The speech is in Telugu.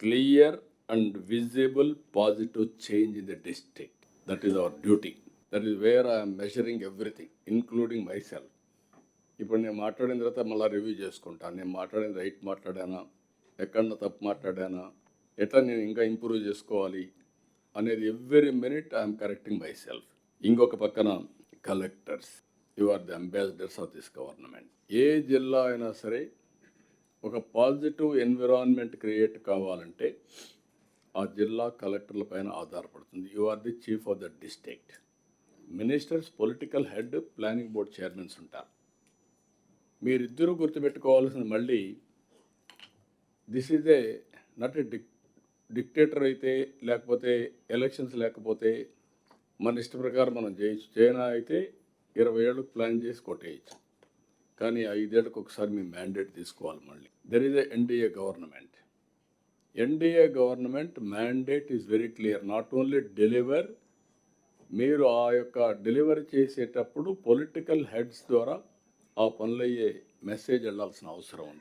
clear and visible positive change in the district. That is our duty. That is where I am measuring everything, including myself. ఇప్పుడు నేను మాట్లాడిన తర్వాత మళ్ళీ రివ్యూ చేసుకుంటాను. నేను మాట్లాడిన రైట్ మాట్లాడానా, ఎక్కడన్నా తప్పు మాట్లాడానా, ఎట్లా నేను ఇంకా ఇంప్రూవ్ చేసుకోవాలి అనేది every minute I'm correcting myself. ఇంకొక పక్కన collectors, you are the ambassadors of this government. ఏ జిల్లా అయినా సరే ఒక పాజిటివ్ ఎన్విరాన్మెంట్ క్రియేట్ కావాలంటే ఆ జిల్లా కలెక్టర్ల పైన ఆధారపడుతుంది. You are the chief of the district. Ministers political head, planning board chairmans ఉంటారు. మీరిద్దరూ గుర్తుపెట్టుకోవాల్సింది మళ్ళీ this is a not a dictator అయితే, లేకపోతే ఎలక్షన్స్ లేకపోతే మన ఇష్ట ప్రకారం మనం చేయొచ్చు. చైనా అయితే 20 ఏళ్ళకు ప్లాన్ చేసి కొట్టేయచ్చు, కానీ 5 ఏళ్ళకు ఒకసారి మీ మ్యాండేట్ తీసుకోవాలి. మళ్ళీ there is a NDA government. NDA government mandate is very clear. Not only deliver, మీరు ఆ యొక్క డెలివరీ చేసేటప్పుడు పొలిటికల్ హెడ్స్ ద్వారా ఆ పనులయ్యే మెసేజ్ వెళ్ళాల్సిన అవసరం ఉంది.